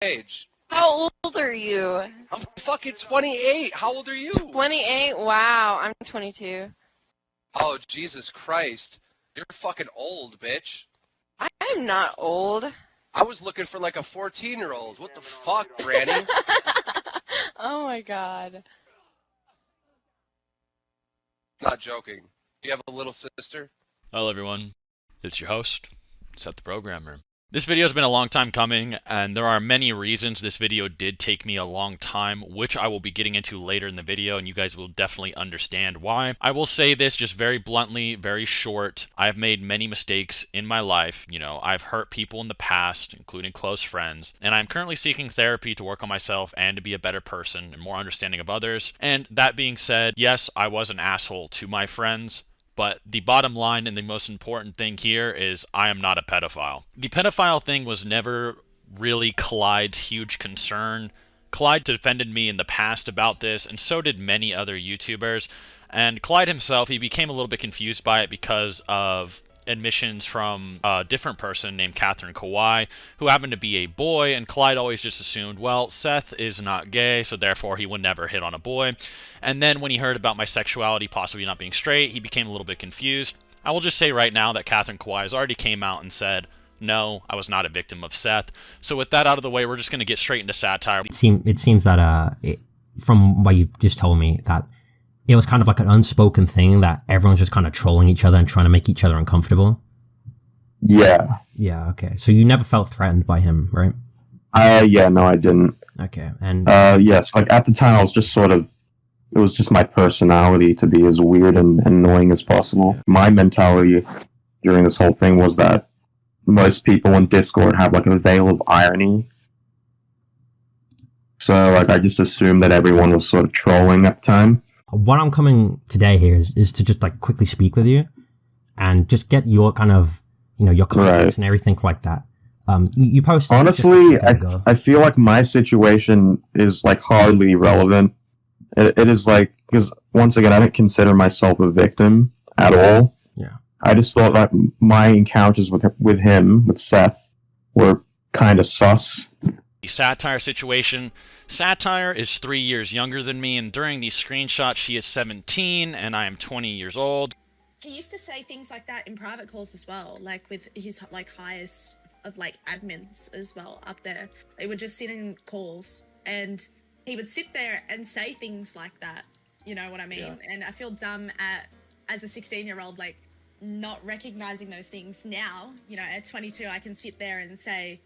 age. How old are you? I'm fucking 28. How old are you? 28? Wow, I'm 22. Oh, Jesus Christ. You're fucking old, bitch. I'm not old. I was looking for like a 14-year-old. What the fuck, Granny? Oh my god. Not joking. You have a little sister? Hello everyone, it's your host, SethTheProgrammer. This video has been a long time coming, and there are many reasons this video did take me a long time, which I will be getting into later in the video, and you guys will definitely understand why. I will say this just very bluntly, very short. I have made many mistakes in my life. You know, I've hurt people in the past, including close friends, and I'm currently seeking therapy to work on myself and to be a better person and more understanding of others. And that being said, yes, I was an asshole to my friends. But the bottom line and the most important thing here is I am not a pedophile. The pedophile thing was never really Clyde's huge concern. Clyde defended me in the past about this, and so did many other YouTubers. And Clyde himself, he became a little bit confused by it because of admissions from a different person named Catherine Kawhi, who happened to be a boy, and Clyde always just assumed, well, Seth is not gay, so therefore he would never hit on a boy. And then when he heard about my sexuality possibly not being straight, he became a little bit confused. I will just say right now that Catherine Kawhi has already came out and said, no, I was not a victim of Seth. So with that out of the way, we're just going to get straight into satire. It seems that from what you just told me, that it was kind of like an unspoken thing that everyone's just kind of trolling each other and trying to make each other uncomfortable. Yeah. Yeah, okay. So you never felt threatened by him, right? Yeah, no, I didn't. Okay, and... yes, like, at the time, I was just sort of... It was just my personality to be as weird and annoying as possible. My mentality during this whole thing was that most people on Discord have, like, a veil of irony. So, like, I just assumed that everyone was sort of trolling at the time. What I'm coming today here is to just, like, quickly speak with you and just get your kind of, you know, your context and everything like that. You posted... Honestly, I feel like my situation is, like, hardly relevant. It is, like, because, once again, I didn't consider myself a victim at all. Yeah. I just thought that my encounters with him, with Seth, were kind of sus. The satire situation. Satire is 3 years younger than me, and during these screenshots, she is 17, and I am 20 years old. He used to say things like that in private calls as well, like with his like highest of like admins as well up there. They would just sit in calls, and he would sit there and say things like that. You know what I mean? Yeah. And I feel dumb as a 16-year-old, like not recognizing those things now. You know, at 22, I can sit there and say,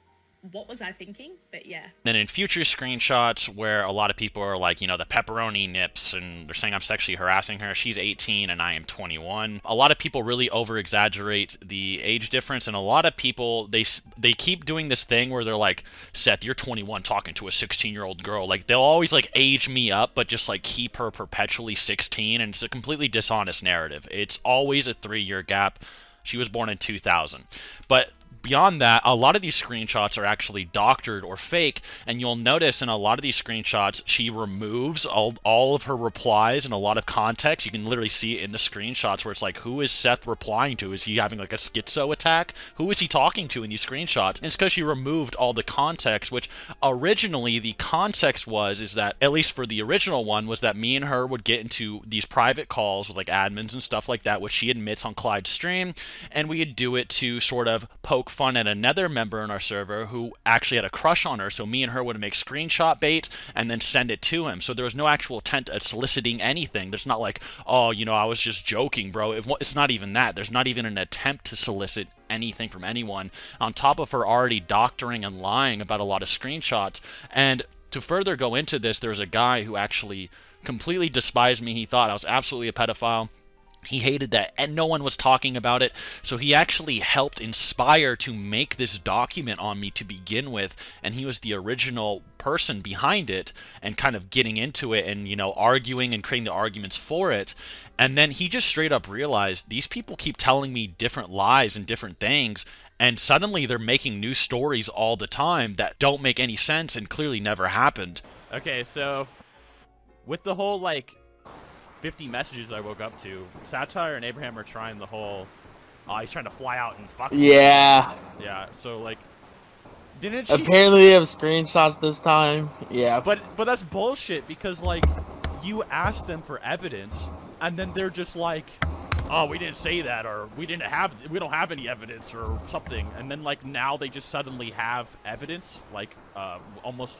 what was I thinking? But yeah. Then in future screenshots where a lot of people are like, you know, the pepperoni nips, and they're saying I'm sexually harassing her. She's 18 and I am 21. A lot of people really over-exaggerate the age difference, and a lot of people, they keep doing this thing where they're like, Seth, you're 21 talking to a 16-year-old girl. Like, they'll always, like, age me up, but just, like, keep her perpetually 16, and it's a completely dishonest narrative. It's always a 3-year gap. She was born in 2000. But beyond that, a lot of these screenshots are actually doctored or fake, and you'll notice in a lot of these screenshots, she removes all of her replies and a lot of context. You can literally see it in the screenshots where it's like, who is Seth replying to? Is he having like a schizo attack? Who is he talking to in these screenshots? And it's because she removed all the context, which originally the context is that, at least for the original one, was that me and her would get into these private calls with like admins and stuff like that, which she admits on Clyde's stream, and we would do it to sort of poke fun at another member in our server who actually had a crush on her, so me and her would make screenshot bait and then send it to him. So there was no actual intent at soliciting anything. There's not like, oh, you know, I was just joking, bro. It's not even that. There's not even an attempt to solicit anything from anyone, on top of her already doctoring and lying about a lot of screenshots. And to further go into this, there's a guy who actually completely despised me. He thought I was absolutely a pedophile. He hated that, and no one was talking about it, so he actually helped inspire to make this document on me to begin with, and he was the original person behind it, and kind of getting into it, and, you know, arguing and creating the arguments for it. And then he just straight up realized, these people keep telling me different lies and different things, and suddenly they're making new stories all the time that don't make any sense and clearly never happened. Okay, so with the whole, like, 50 messages I woke up to, Satire and Abraham are trying the whole, he's trying to fly out and fuck me. Yeah. Yeah, so, like, Didn't she? Apparently, they have screenshots this time. Yeah. But that's bullshit because like, you asked them for evidence, and then they're just like, "Oh, we didn't say that," or we don't have any evidence," or something. And then like now they just suddenly have evidence, like almost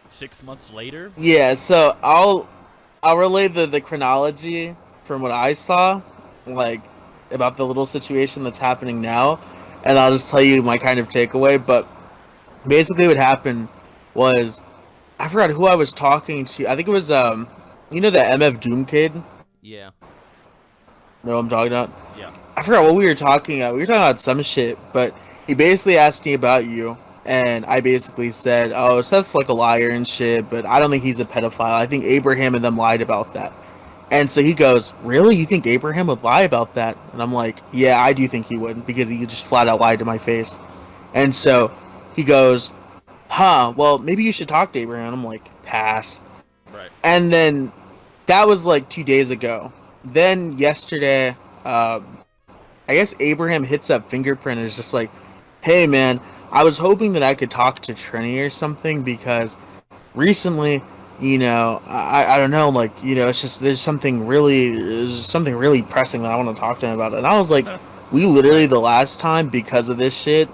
6 months later. Yeah. So I'll relay the chronology from what I saw, like about the little situation that's happening now, and I'll just tell you my kind of takeaway. But basically, what happened was I forgot who I was talking to. I think it was you know, the MF Doom kid. Yeah. Know what I'm talking about? Yeah. I forgot what we were talking about. We were talking about some shit, but he basically asked me about you, and I basically said, "Oh, Seth's like a liar and shit, but I don't think he's a pedophile. I think Abraham and them lied about that." And so he goes, "Really? You think Abraham would lie about that?" And I'm like, "Yeah, I do think he would, because he just flat out lied to my face." And so he goes, "Huh, well, maybe you should talk to Abraham." I'm like, "Pass." Right. And then that was like 2 days ago. Then yesterday, I guess Abraham hits up Fingerprint and is just like, "Hey man, I was hoping that I could talk to Trini or something, because recently, you know, I don't know, like, you know, it's just there's something really pressing that I want to talk to him about." And I was like, we literally the last time, because of this shit,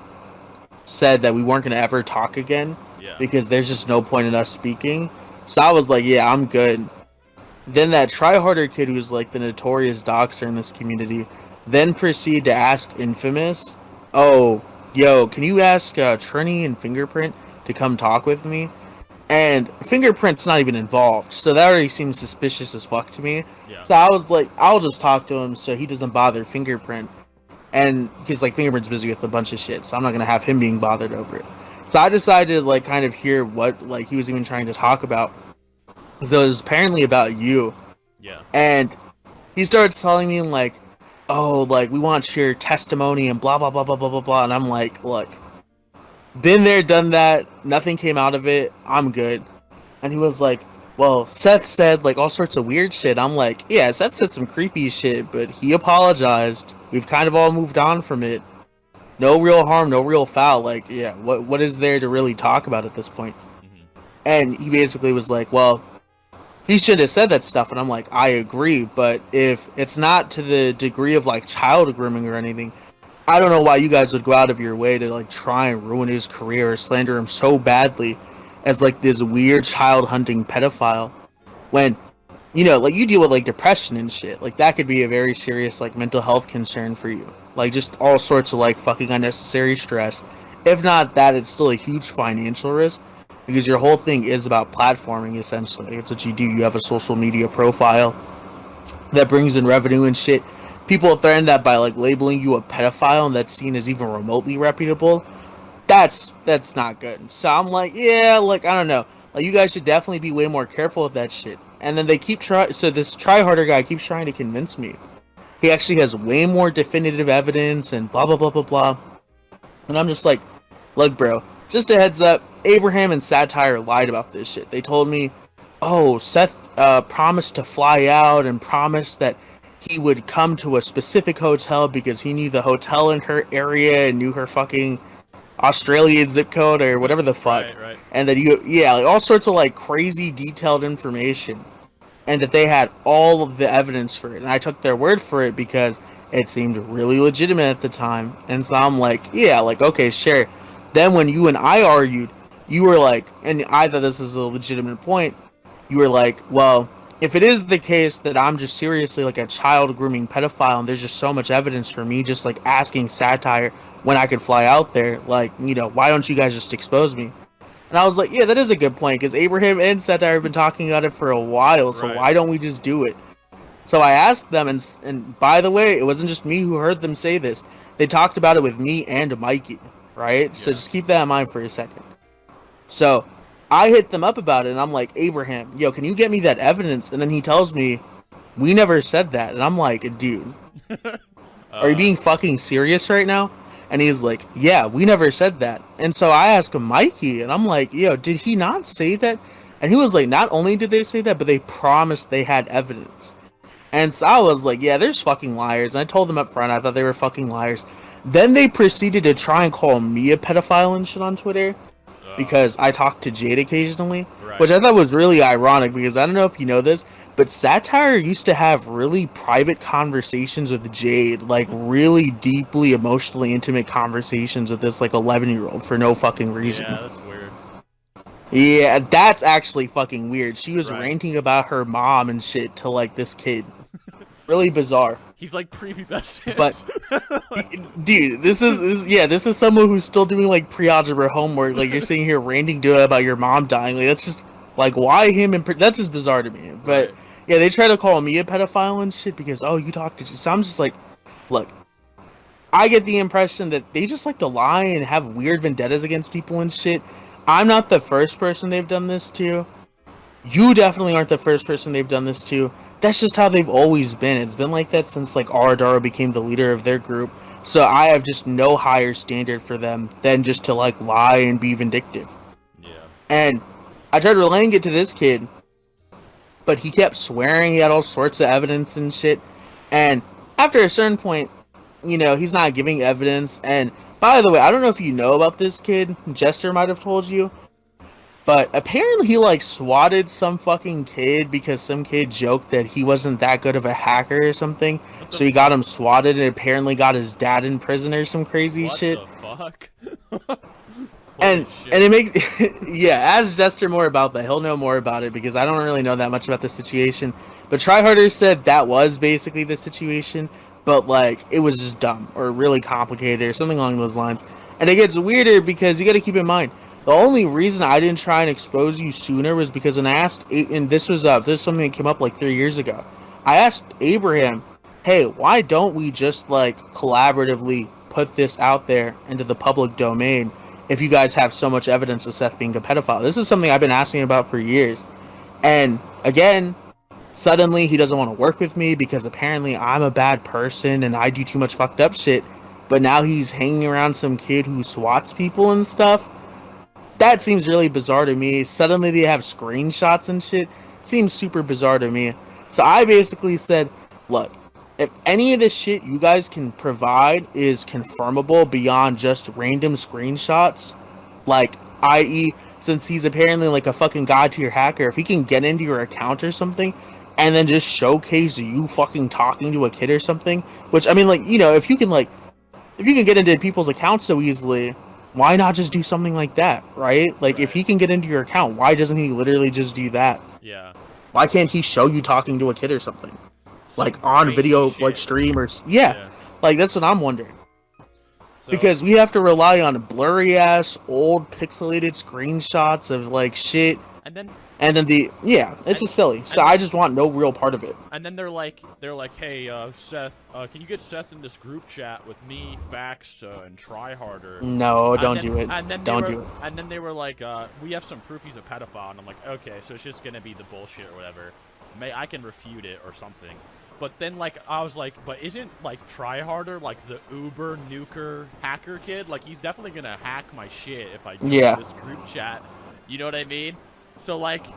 said that we weren't gonna ever talk again, because there's just no point in us speaking. So I was like, yeah, I'm good. Then that tryharder kid, who's like the notorious doxer in this community, then proceeded to ask Infamous, "Oh, yo, can you ask Trini and Fingerprint to come talk with me?" And Fingerprint's not even involved, so that already seems suspicious as fuck to me. Yeah. So I was like, I'll just talk to him so he doesn't bother Fingerprint. And because like Fingerprint's busy with a bunch of shit, so I'm not gonna have him being bothered over it. So I decided to like kind of hear what like he was even trying to talk about. So it was apparently about you. Yeah. And he starts telling me like, "Oh, like we want your testimony and blah blah blah blah blah blah blah." And I'm like, "Look, been there, done that. Nothing came out of it. I'm good." And he was like, "Well, Seth said like all sorts of weird shit." I'm like, "Yeah, Seth said some creepy shit, but he apologized. We've kind of all moved on from it. No real harm, no real foul. Like, yeah, what is there to really talk about at this point?" And he basically was like, "Well, he should have said that stuff." And I'm like, "I agree, but if it's not to the degree of like child grooming or anything, I don't know why you guys would go out of your way to like try and ruin his career or slander him so badly as like this weird child hunting pedophile, when, you know, like you deal with like depression and shit. Like that could be a very serious like mental health concern for you. Like just all sorts of like fucking unnecessary stress. If not that, it's still a huge financial risk, because your whole thing is about platforming, essentially. It's what you do. You have a social media profile that brings in revenue and shit. People threaten that by like labeling you a pedophile, and that's seen as even remotely reputable. That's not good. So I'm like, yeah, like I don't know. Like you guys should definitely be way more careful with that shit. And then they keep trying. So this tryharder guy keeps trying to convince me he actually has way more definitive evidence and blah blah blah blah blah. And I'm just like, look, bro. Just a heads up, Abraham and Satire lied about this shit. They told me, "Oh, Seth promised to fly out and promised that he would come to a specific hotel because he knew the hotel in her area and knew her fucking Australian zip code or whatever the fuck." Right. And that like all sorts of like crazy detailed information, and that they had all of the evidence for it. And I took their word for it because it seemed really legitimate at the time. And so I'm like, yeah, like okay, sure. Then when you and I argued, you were like, and I thought this was a legitimate point, you were like, well, if it is the case that I'm just seriously like a child grooming pedophile and there's just so much evidence for me just like asking Satire when I could fly out there, like, you know, why don't you guys just expose me? And I was like, yeah, that is a good point, because Abraham and Satire have been talking about it for a while, so why don't we just do it? So I asked them, and by the way, it wasn't just me who heard them say this. They talked about it with me and Mikey. Right? So just keep that in mind for a second. So I hit them up about it, and I'm like, Abraham, yo, can you get me that evidence? And then he tells me, we never said that. And I'm like, dude, are you being fucking serious right now? And he's like, yeah, we never said that. And so I asked him, Mikey, and I'm like, yo, did he not say that? And he was like, not only did they say that, but they promised they had evidence. And so I was like, yeah, there's fucking liars. And I told them up front, I thought they were fucking liars. Then they proceeded to try and call me a pedophile and shit on Twitter. because I talk to Jade occasionally, Right. which I thought was really ironic because I don't know if you know this, but Satire used to have really private conversations with Jade, like really deeply emotionally intimate conversations with this like 11-year-old for no fucking reason. Yeah, that's weird. Yeah, that's actually fucking weird. She was Right. ranting about her mom and shit to like this kid. Really bizarre. He's like prepubescent. But dude, this is someone who's still doing like pre-algebra homework. Like you're sitting here ranting to her about your mom dying. Like that's just like why him and that's just bizarre to me. But Right. yeah, they try to call me a pedophile and shit because you talked to. So I'm just like, look, I get the impression that they just like to lie and have weird vendettas against people and shit. I'm not the first person they've done this to. You definitely aren't the first person they've done this to. That's just how they've always been. It's been like that since like Aradaro became the leader of their group. So I have just no higher standard for them than just to like lie and be vindictive. Yeah. And I tried relaying it to this kid, but he kept swearing he had all sorts of evidence and shit. And after a certain point, you know, he's not giving evidence. And by the way, I don't know if you know about this kid. Jester might have told you. But apparently he, like, swatted some fucking kid because some kid joked that he wasn't that good of a hacker or something. So he got him swatted and apparently got his dad in prison or some crazy shit. What the fuck? And it makes... yeah, ask Jester more about that. He'll know more about it because I don't really know that much about the situation. But Tryharder said that was basically the situation. But, like, it was just dumb or really complicated or something along those lines. And it gets weirder because you got to keep in mind, the only reason I didn't try and expose you sooner was because when I asked, and this is something that came up like 3 years ago. I asked Abraham, hey, why don't we just like collaboratively put this out there into the public domain if you guys have so much evidence of Seth being a pedophile? This is something I've been asking about for years. And again, suddenly he doesn't want to work with me because apparently I'm a bad person and I do too much fucked up shit. But now he's hanging around some kid who swats people and stuff. That seems really bizarre to me. Suddenly they have screenshots and shit. Seems super bizarre to me. So I basically said, look, if any of this shit you guys can provide is confirmable beyond just random screenshots, like, i.e., since he's apparently like a fucking god-tier hacker, if he can get into your account or something, and then just showcase you fucking talking to a kid or something, which, I mean, like, you know, if you can get into people's accounts so easily, why not just do something like that, right? Like, if he can get into your account, why doesn't he literally just do that? Yeah. Why can't he show you talking to a kid or something? Like, on video, shit. like, stream or... Yeah. Like, that's what I'm wondering. So, Because we have to rely on blurry-ass, old, pixelated screenshots of, like, shit. and then It's just silly. So I just want no real part of it. And then they're like, hey, Seth, can you get Seth in this group chat with me, Fax, and Tryharder? No, And don't then- do it. And then Don't they do were, it. And then they were like, we have some proof he's a pedophile. And I'm like, okay, so it's just gonna be the bullshit or whatever. I can refute it or something. But then, like, I was like, but isn't, like, Tryharder, like, the uber nuker hacker kid? Like, he's definitely gonna hack my shit if I join this group chat. You know what I mean? So, like,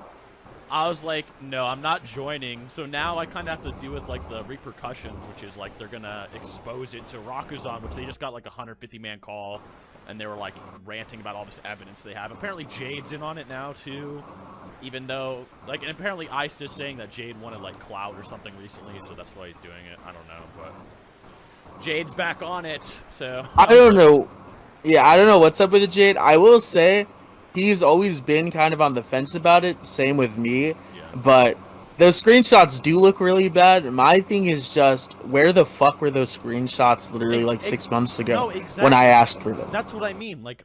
I was like, no, I'm not joining. So now I kind of have to deal with, like, the repercussions, which is, like, they're gonna expose it to Rakuzan, which they just got, like, a 150-man call. And they were, like, ranting about all this evidence they have. Apparently Jade's in on it now, too. Even though, like, and apparently Ice is saying that Jade wanted, like, clout or something recently, so that's why he's doing it. I don't know, but Jade's back on it, so... I don't know. Yeah, I don't know what's up with Jade. I will say, he's always been kind of on the fence about it. Same with me. Yeah. But those screenshots do look really bad. My thing is just, where the fuck were those screenshots literally, like, 6 months ago? No, exactly. When I asked for them. That's what I mean, like...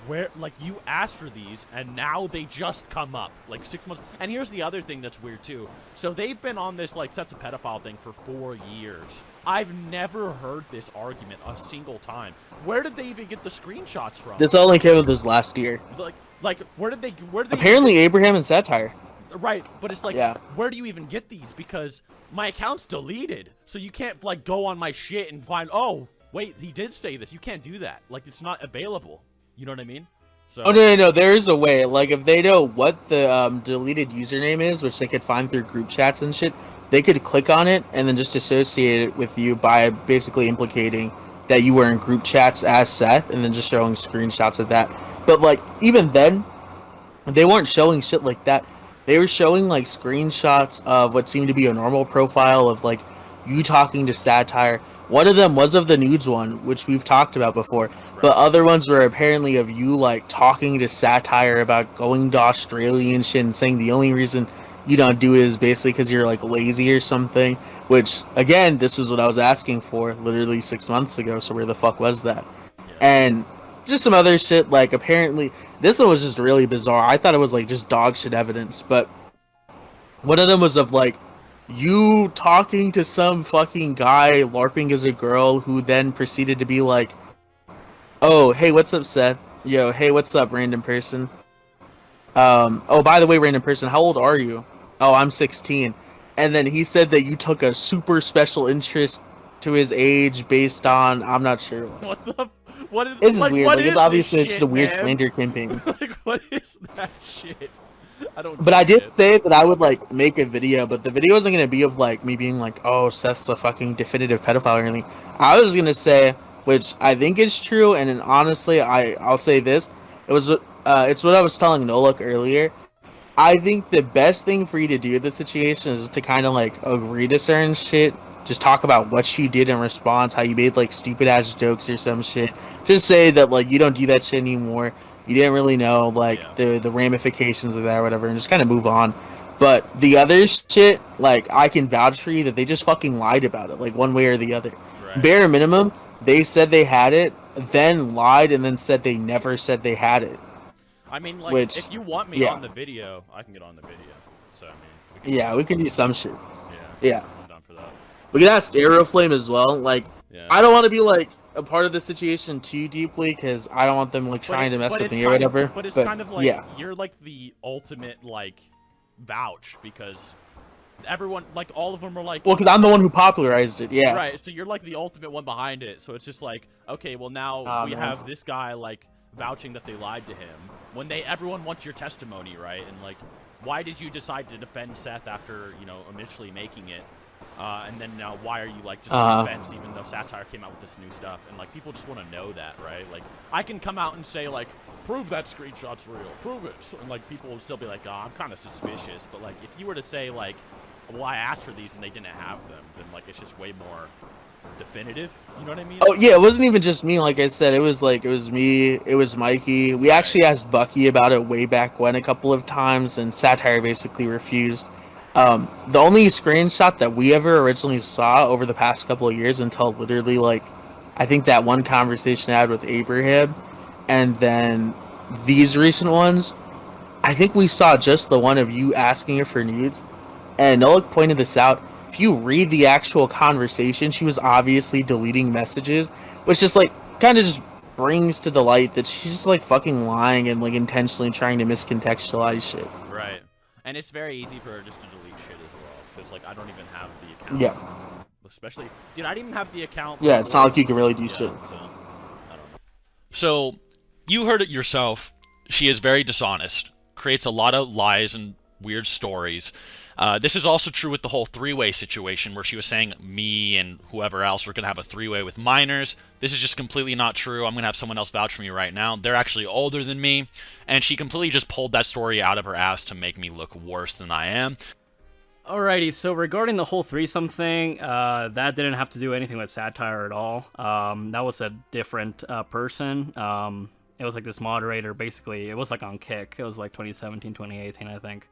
Where, like, you asked for these, and now they just come up, like, 6 months. And here's the other thing that's weird, too. So they've been on this, like, Seth's a pedophile thing for 4 years. I've never heard this argument a single time. Where did they even get the screenshots from? This only came with this last year. Like, where did they Apparently Abraham and Satire. Right, but it's like, Yeah. where do you even get these? Because my account's deleted, so you can't, like, go on my shit and find, oh, wait, he did say this. You can't do that. Like, it's not available. You know what I mean? So. Oh, no, there is a way. Like, if they know what the deleted username is, which they could find through group chats and shit, they could click on it and then just associate it with you by basically implicating that you were in group chats as Seth, and then just showing screenshots of that. But like even then, they weren't showing shit like that. They were showing like screenshots of what seemed to be a normal profile of like you talking to Satire. One of them was of the nudes one, which we've talked about before. Right. But other ones were apparently of you like talking to Satire about going to Australia and shit, and saying the only reason you don't do it is basically because you're like lazy or something. Which again, this is what I was asking for literally 6 months ago. So where the fuck was that? Yeah. And just some other shit. Like apparently, this one was just really bizarre. I thought it was like just dog shit evidence, but one of them was of like you talking to some fucking guy LARPing as a girl who then proceeded to be like, oh, hey, what's up, Seth? Yo, hey, what's up, random person? Oh, by the way, random person, how old are you? Oh, I'm 16. And then he said that you took a super special interest to his age based on, I'm not sure. What the? What is? This is like, weird. what Like, is it's obviously this it's just shit, a weird man? slander campaign. Like, what is that shit? I don't. But I get did it. say that I would like make a video, but the video wasn't gonna be of like me being like, "Oh, Seth's a fucking definitive pedophile" or anything. I was gonna say, which I think is true, and then honestly, I'll say this: it's what I was telling Nolik earlier. I think the best thing for you to do in this situation is to kind of like agree to certain shit. Just talk about what you did in response, how you made like stupid ass jokes or some shit. Just say that like you don't do that shit anymore. You didn't really know like the ramifications of that or whatever, and just kind of move on. But the other shit, like I can vouch for you that they just fucking lied about it, like one way or the other. Right. Bare minimum, they said they had it, then lied, and then said they never said they had it. I mean, like, Which- if you want me yeah. on the video, I can get on the video. So I mean, Yeah, we can do some shit. Yeah. Yeah. I'm down for that. We can ask Aeroflame as well. Like, Yeah. I don't want to be like a part of the situation too deeply because I don't want them like trying to mess with it's me or kind of- whatever. But it's kind of like yeah, you're like the ultimate like vouch because everyone, like all of them are like. well, because I'm the one who popularized it. Yeah, Right, so you're like the ultimate one behind it. So it's just like, okay, well now we man. have this guy like vouching that they lied to him when everyone wants your testimony, right? And like, why did you decide to defend Seth after initially making it? And then now, why are you like just on the fence, even though Satire came out with this new stuff? And like, people just want to know that, right? Like, I can come out and say like, prove that screenshot's real, prove it, and like, people will still be like, oh, I'm kind of suspicious. But like, if you were to say like, well, I asked for these and they didn't have them, then like, it's just way more definitive. You know what I mean? Oh yeah, it wasn't even just me. Like I said, it was me, it was Mikey. We actually asked Bucky about it way back when a couple of times, and Satire basically refused. The only screenshot that we ever originally saw over the past couple of years until literally like I think that one conversation I had with Abraham, and then these recent ones, I think we saw just the one of you asking her for nudes. And Nolik pointed this out. If you read the actual conversation, she was obviously deleting messages, which just like kind of just brings to the light that she's just like fucking lying and like intentionally trying to miscontextualize shit. Right. And it's very easy for her just to delete shit as well, because like I don't even have the account. Yeah. Especially, dude, I didn't even have the account. Yeah, it's not like you can really do shit. So, I don't know. So, you heard it yourself. She is very dishonest, creates a lot of lies and weird stories. This is also true with the whole three-way situation where she was saying me and whoever else were going to have a three-way with minors. This is just completely not true. I'm going to have someone else vouch for me right now. They're actually older than me, and she completely just pulled that story out of her ass to make me look worse than I am. Alrighty, so regarding the whole threesome thing, that didn't have to do anything with Satire at all. That was a different person. It was like this moderator, basically. It was like on Kick. It was like 2017, 2018, I think.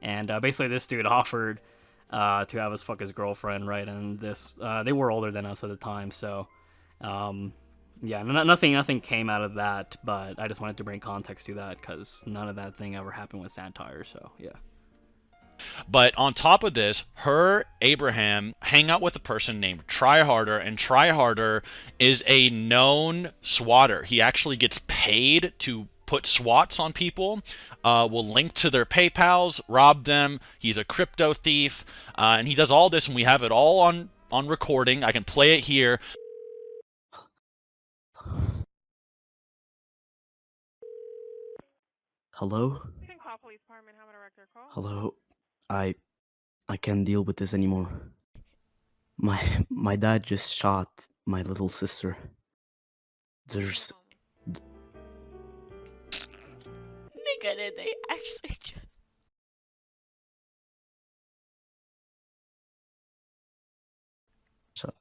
And basically this dude offered to have us fuck his girlfriend, right? And this, they were older than us at the time, so yeah, nothing came out of that, but I just wanted to bring context to that because none of that thing ever happened with Satire, so yeah. But on top of this, Abraham, hang out with a person named Tryharder, and Tryharder is a known swatter. He actually gets paid to put swats on people, will link to their PayPals, rob them. He's a crypto thief, and he does all this, and we have it all on recording. I can play it here. Hello? Hello? I can't deal with this anymore. My dad just shot my little sister. There's... Nigga, did they actually just... So...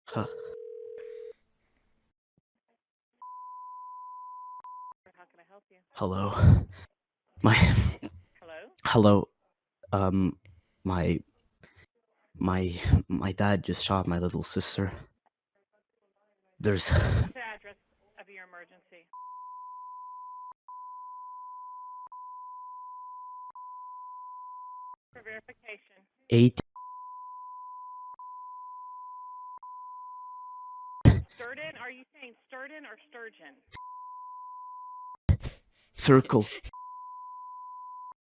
Huh. How can I help you? Hello. My... Hello? Hello. My dad just shot my little sister. There's... What's the address of your emergency? For verification. 8... Sturgeon? Are you saying Sturgeon or Sturgeon? Circle.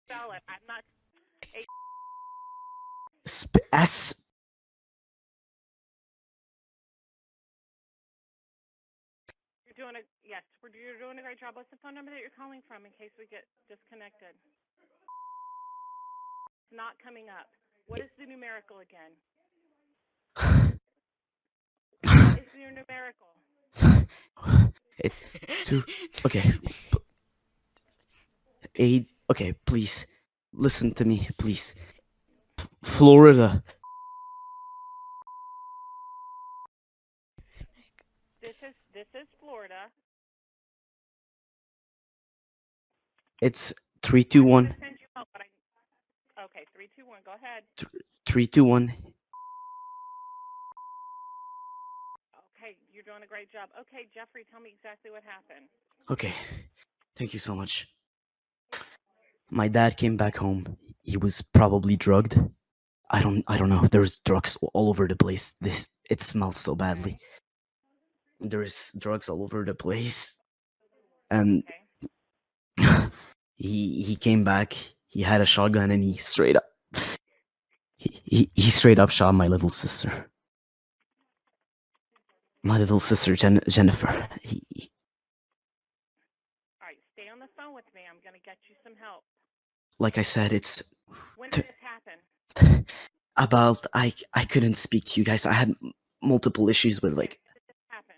Spell it. I'm not... S... You're doing a... Yes, you're doing a great job. What's the phone number that you're calling from in case we get disconnected? It's not coming up. What is the numerical again? What is your numerical? It's 2... Okay. 8... Okay, please. Listen to me, please. Florida. This is Florida. It's 321. Okay, 321. Go ahead. 321. Okay, you're doing a great job. Okay, Jeffrey, tell me exactly what happened. Okay. Thank you so much. My dad came back home. He was probably drugged. I don't know. There's drugs all over the place. It smells so badly. There's drugs all over the place. And he came back. He had a shotgun and he straight up shot my little sister. My little sister Jennifer. All right, stay on the phone with me. I'm gonna get you some help. Like I said, it's... When did this happen? About... I couldn't speak to you guys. I had multiple issues with, like... When did this happen?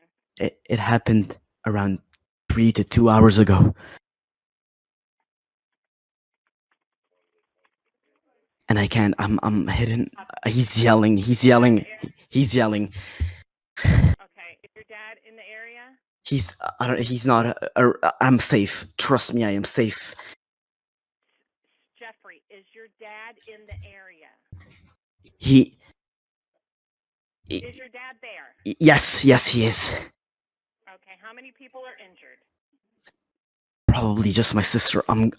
It happened around 3 to 2 hours ago. And I can't... I'm hidden. He's yelling. Okay, is your dad in the area? He's not... I'm safe. Trust me, I am safe. Jeffrey, is your dad in the area? Is your dad there? Yes, he is. Okay, how many people are injured? Probably just my sister. How many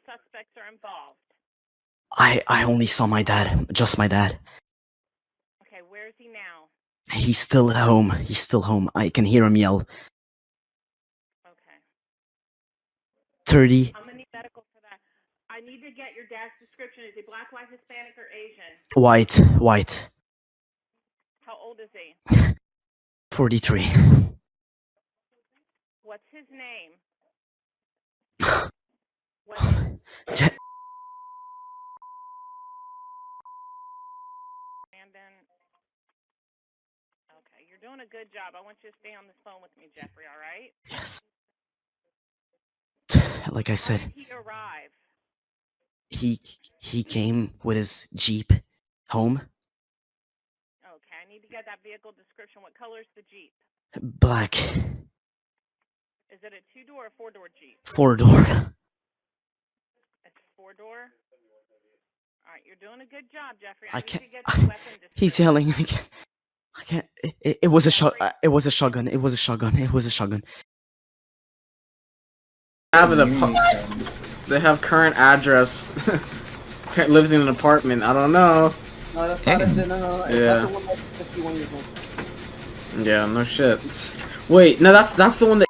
suspects are involved? I only saw my dad. Just my dad. Okay, where is he now? He's still at home. He's still home. I can hear him yell. Okay. 30. I'm gonna need medical for that. I need to get your dad's description. Is he black, white, Hispanic, or Asian? White. How old is he? 43. What's his name? Brandon. Okay, you're doing a good job. I want you to stay on this phone with me, Jeffrey, all right? Yes. Like I said, How did he arrive? he came with his Jeep home. Okay, I need to get that vehicle description. What color is the Jeep? Black. Is it a 2-door or 4-door Jeep? 4-door. It's 4-door? All right, you're doing a good job, Jeffrey. I need can't. to get the weapon description. He's yelling. I can't. It was a shotgun. They have current address. Lives in an apartment. I don't know. No, that's not it. No. It's not the one that's 51 years old. Yeah, no shit. Wait, no, that's the one that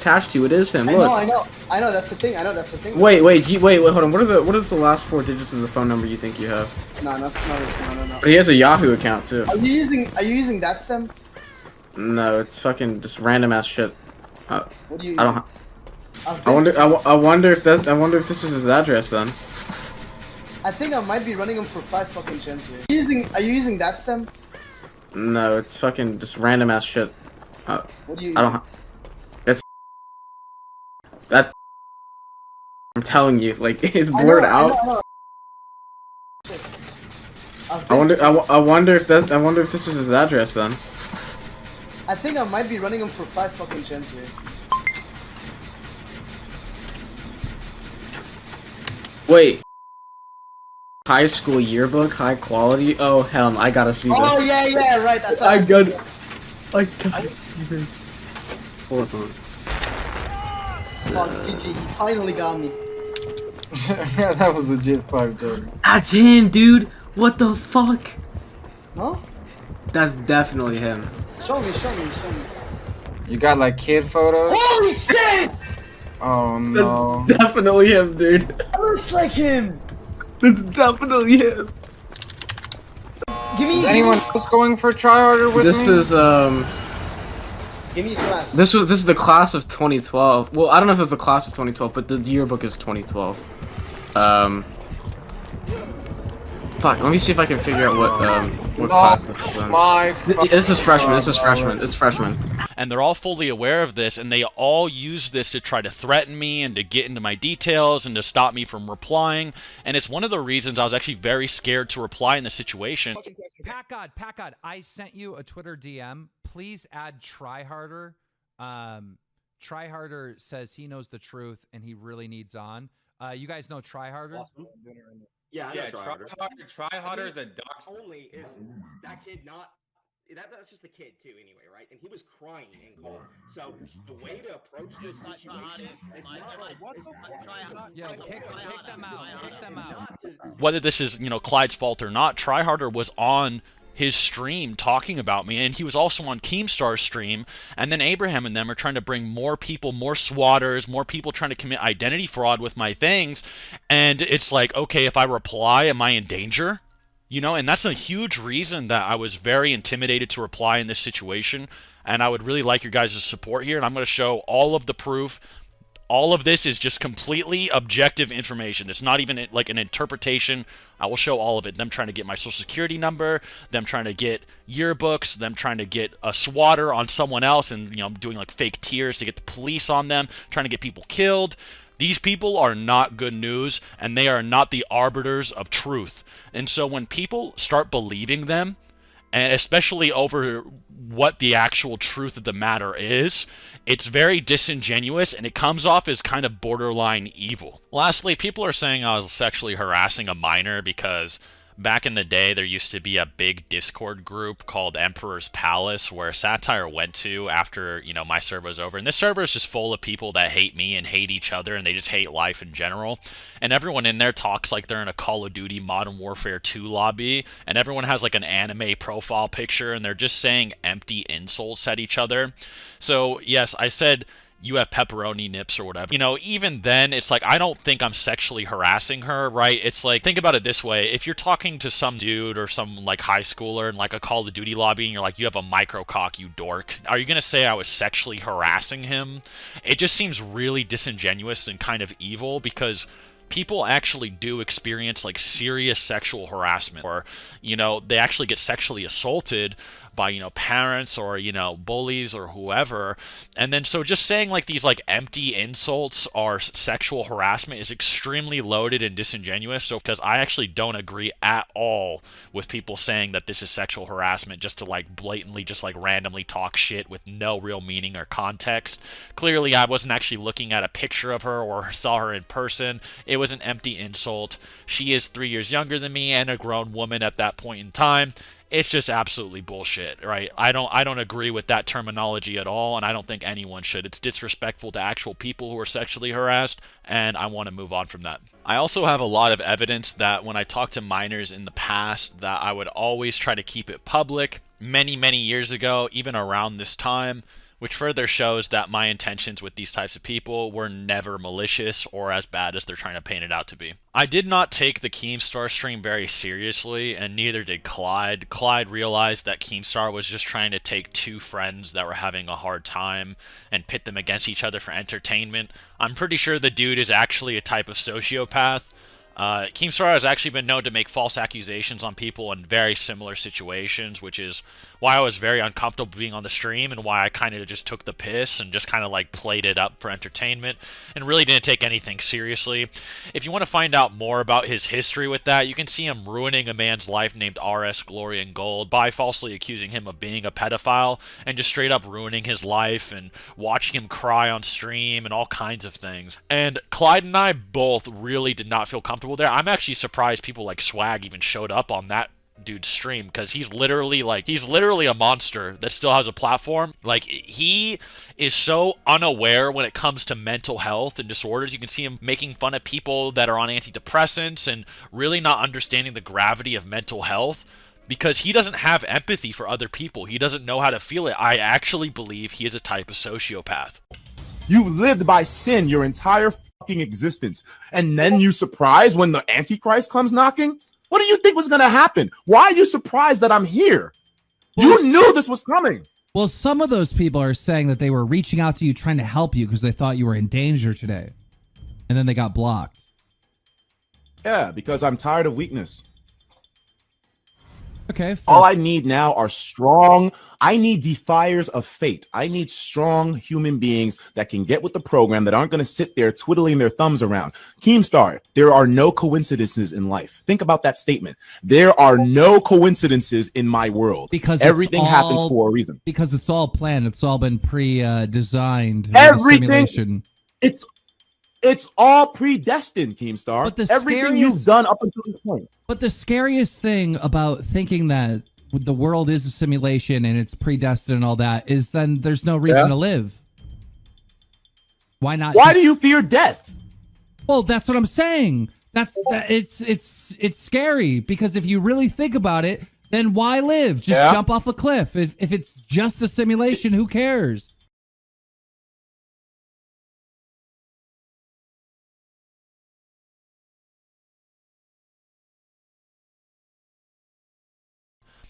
attached to. It is him. Look. I know. That's the thing. Wait, hold on. What is the last 4 digits of the phone number you think you have? No, that's not it. No. He has a Yahoo account too. Are you using that stem? No, it's fucking just random ass shit. What do you? I don't. I wonder if this is his address then. I think I might be running him for 5 fucking gens here. Are you using that stem? No, it's fucking just random ass shit. What do you? I don't. It's that. I'm telling you, like it's blurred out. I know. I wonder if this is his address then. I think I might be running him for 5 fucking gens here. Wait. High school yearbook, high quality. Oh hell, no, I gotta see this. Oh yeah, right. That's I gotta see this. Hold on. Fuck, GG, he finally got me. Yeah, that was a legit 5 joke. That's him, dude. What the fuck? Huh? That's definitely him. Show me. You got like kid photos? Holy shit! Oh no. That's definitely him, dude. That looks like him. That's definitely him. Give me. Is anyone else going for tryharder with This me? is Give me his class. This is the class of 2012. Well, I don't know if it's the class of 2012, but the yearbook is 2012. Fuck. Let me see if I can figure out what class this is in. This is freshman. This is freshman. It's freshman. And they're all fully aware of this, and they all use this to try to threaten me and to get into my details and to stop me from replying. And it's one of the reasons I was actually very scared to reply in the situation. Pat God, I sent you a Twitter DM. Please add Tryharder. Tryharder says he knows the truth and he really needs on. You guys know Tryharder? Awesome. Yeah, I know Tryharder is a dox. Only is that kid not. That's just a kid too, anyway, right? And he was crying in cold. So the way to approach this situation is not. Yeah, kick them out. Kick them out. Whether this is, Clyde's fault or not, Tryharder was on his stream talking about me, and he was also on Keemstar's stream, and then Abraham and them are trying to bring more people, more swatters, more people trying to commit identity fraud with my things, and it's like, okay, if I reply, am I in danger? And that's a huge reason that I was very intimidated to reply in this situation, and I would really like your guys' support here, and I'm going to show all of the proof. All of this is just completely objective information. It's not even like an interpretation. I will show all of it. Them trying to get my social security number, them trying to get yearbooks, them trying to get a swatter on someone else and, doing like fake tears to get the police on them, trying to get people killed. These people are not good news, and they are not the arbiters of truth. And so when people start believing them, and especially over what the actual truth of the matter is, it's very disingenuous, and it comes off as kind of borderline evil. Lastly, people are saying I was sexually harassing a minor because back in the day, there used to be a big Discord group called Emperor's Palace where Satire went to after, my server was over. And this server is just full of people that hate me and hate each other, and they just hate life in general. And everyone in there talks like they're in a Call of Duty Modern Warfare 2 lobby, and everyone has like an anime profile picture, and they're just saying empty insults at each other. So, yes, I said, you have pepperoni nips or whatever. Even then, it's like, I don't think I'm sexually harassing her, right? It's like, think about it this way. If you're talking to some dude or some, like, high schooler in, like, a Call of Duty lobby and you're like, you have a micro cock, you dork, are you going to say I was sexually harassing him? It just seems really disingenuous and kind of evil because people actually do experience, like, serious sexual harassment or, they actually get sexually assaulted by, parents or, bullies or whoever. And then so just saying like these like empty insults are sexual harassment is extremely loaded and disingenuous. So because I actually don't agree at all with people saying that this is sexual harassment just to like blatantly just like randomly talk shit with no real meaning or context. Clearly I wasn't actually looking at a picture of her or saw her in person. It was an empty insult. She is 3 years younger than me and a grown woman at that point in time. It's just absolutely bullshit, right? I don't agree with that terminology at all, and I don't think anyone should. It's disrespectful to actual people who are sexually harassed, and I want to move on from that. I also have a lot of evidence that when I talked to minors in the past, that I would always try to keep it public. Many, many years ago, even around this time, which further shows that my intentions with these types of people were never malicious or as bad as they're trying to paint it out to be. I did not take the Keemstar stream very seriously, and neither did Clyde. Clyde realized that Keemstar was just trying to take two friends that were having a hard time and pit them against each other for entertainment. I'm pretty sure the dude is actually a type of sociopath. Keemstar has actually been known to make false accusations on people in very similar situations, which is why I was very uncomfortable being on the stream and why I kind of just took the piss and just kind of like played it up for entertainment and really didn't take anything seriously. If you want to find out more about his history with that, you can see him ruining a man's life named RS Glory and Gold by falsely accusing him of being a pedophile and just straight up ruining his life and watching him cry on stream and all kinds of things. And Clyde and I both really did not feel comfortable there. I'm actually surprised people like Swag even showed up on that dude's stream, because he's literally a monster that still has a platform. Like, he is so unaware when it comes to mental health and disorders. You can see him making fun of people that are on antidepressants and really not understanding the gravity of mental health, because he doesn't have empathy for other people. He doesn't know how to feel it. I actually believe he is a type of sociopath. You've lived by sin your entire fucking existence, and then you surprise when the Antichrist comes knocking? What do you think was going to happen? Why are you surprised that I'm here? You knew this was coming. Well, some of those people are saying that they were reaching out to you, trying to help you because they thought you were in danger today. And then they got blocked. Yeah, because I'm tired of weakness. Okay. All I need now are I need defiers of fate. I need strong human beings that can get with the program, that aren't going to sit there twiddling their thumbs around. Keemstar, there are no coincidences in life. Think about that statement. There are no coincidences in my world. Because everything happens for a reason. Because it's all planned. It's all been pre-designed. Everything. It's all predestined, Keemstar. But everything you've done up until this point. But the scariest thing about thinking that the world is a simulation and it's predestined and all that is then there's no reason to live. Why not? Why do you fear death? Well, that's what I'm saying. It's scary, because if you really think about it, then why live? Just jump off a cliff. If it's just a simulation, who cares?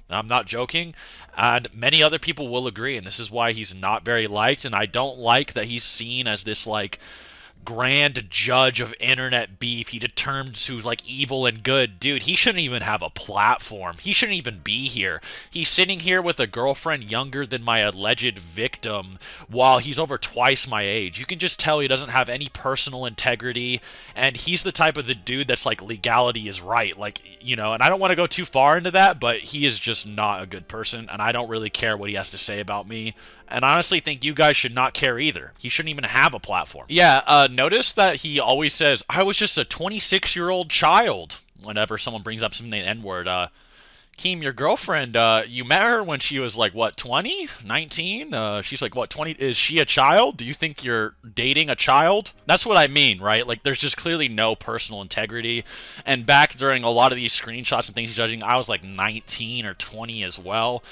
I'm not joking, and many other people will agree, and this is why he's not very liked, and I don't like that he's seen as this, like, grand judge of internet beef. He determines who's like evil and good. Dude, he shouldn't even have a platform. He shouldn't even be here. He's sitting here with a girlfriend younger than my alleged victim while he's over twice my age. You can just tell he doesn't have any personal integrity, and he's the type of the dude that's like, legality is right. Like, you know, and I don't want to go too far into that, but he is just not a good person, and I don't really care what he has to say about me. And I honestly think you guys should not care either. He shouldn't even have a platform. Yeah, notice that he always says, I was just a 26-year-old child, whenever someone brings up something the N-word. Keem, your girlfriend, you met her when she was like, what, 20? 19? She's like, what, 20? Is she a child? Do you think you're dating a child? That's what I mean, right? Like, there's just clearly no personal integrity. And back during a lot of these screenshots and things he's judging, I was like 19 or 20 as well.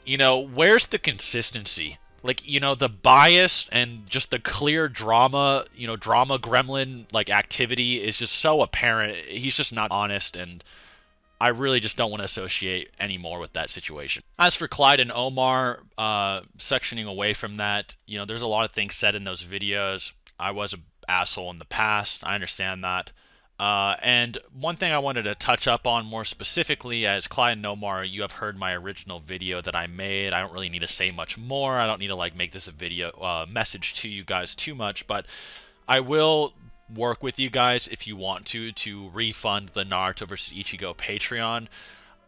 You know, where's the consistency? Like, you know, the bias and just the clear drama, you know, drama gremlin, like, activity is just so apparent. He's just not honest, and I really just don't want to associate anymore with that situation. As for Clyde and Omar, sectioning away from that, you know, there's a lot of things said in those videos. I was an asshole in the past. I understand that. And one thing I wanted to touch up on more specifically, as Clyde and Omar, you have heard my original video that I made. I don't really need to say much more. I don't need to like make this a video message to you guys too much, but I will work with you guys if you want to refund the Naruto vs. Ichigo Patreon.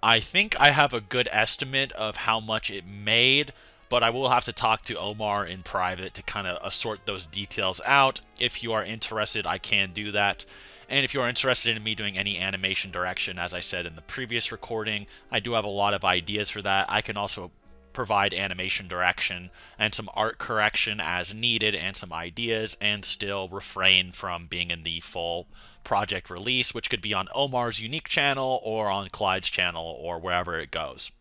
I think I have a good estimate of how much it made, but I will have to talk to Omar in private to kind of sort those details out. If you are interested, I can do that. And if you're interested in me doing any animation direction, as I said in the previous recording, I do have a lot of ideas for that. I can also provide animation direction and some art correction as needed and some ideas, and still refrain from being in the full project release, which could be on Omar's unique channel or on Clyde's channel or wherever it goes.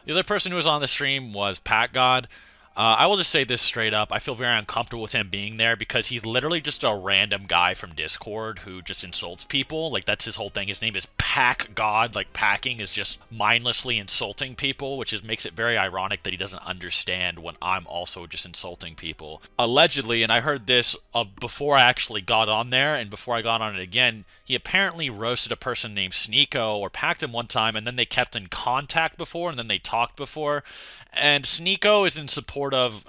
The other person who was on the stream was Pat God. I will just say this straight up. I feel very uncomfortable with him being there because he's literally just a random guy from Discord who just insults people. Like, that's his whole thing. His name is Pack God. Like, packing is just mindlessly insulting people, which makes it very ironic that he doesn't understand when I'm also just insulting people. Allegedly, and I heard this before I actually got on there, and before I got on it again, he apparently roasted a person named Sneeko or packed him one time, and then they kept in contact before, and then they talked before. And Sneeko is in support of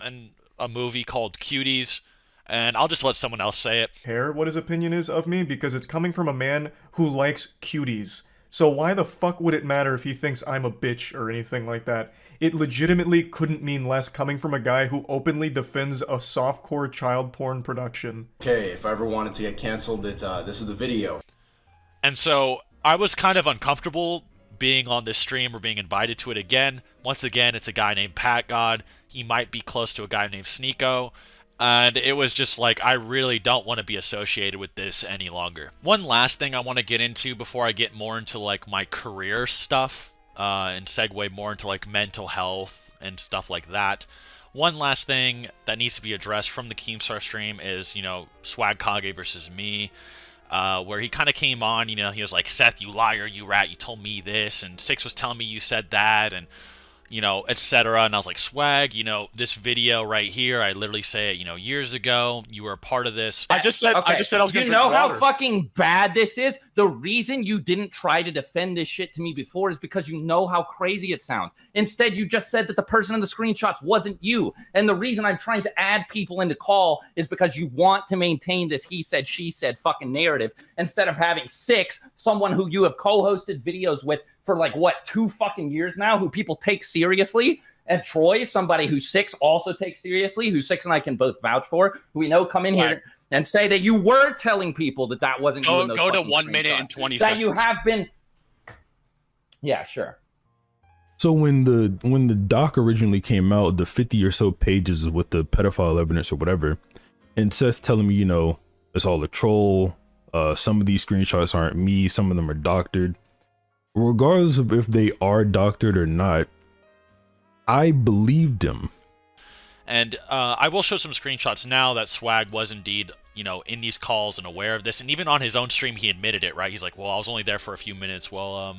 a movie called Cuties, and I'll just let someone else say it. Care what his opinion is of me because it's coming from a man who likes cuties. So why the fuck would it matter if he thinks I'm a bitch or anything like that? It legitimately couldn't mean less coming from a guy who openly defends a softcore child porn production. Okay, if I ever wanted to get canceled, this is the video. And so I was kind of uncomfortable being on this stream or being invited to it again. Once again, it's a guy named Pat God. He might be close to a guy named Sneeko. And it was just like, I really don't want to be associated with this any longer. One last thing I want to get into before I get more into like my career stuff and segue more into like mental health and stuff like that. One last thing that needs to be addressed from the Keemstar stream is, Swag Kage versus me. Where he kind of came on, he was like, Seth, you liar, you rat, you told me this, and Six was telling me you said that, and, etc. And I was like, Swag, this video right here, I literally say it, years ago, you were a part of this. I just said I was going to drink water. How fucking bad this is? The reason you didn't try to defend this shit to me before is because you know how crazy it sounds. Instead, you just said that the person in the screenshots wasn't you. And the reason I'm trying to add people into call is because you want to maintain this he said, she said fucking narrative instead of having Six, someone who you have co-hosted videos with for 2 fucking years now, who people take seriously. And Troy, somebody who Six also takes seriously, who Six and I can both vouch for, who we know come in here and say that you were telling people that wasn't you in those Go to fucking 1 minute and 20 that seconds. you have been. Yeah, sure. So when the doc originally came out, the 50 or so pages with the pedophile evidence or whatever, and Seth telling me, it's all a troll. Some of these screenshots aren't me. Some of them are doctored. Regardless of if they are doctored or not, I believed him. And I will show some screenshots now that Swag was indeed, in these calls and aware of this. And even on his own stream, he admitted it, right? He's like, well, I was only there for a few minutes. Well,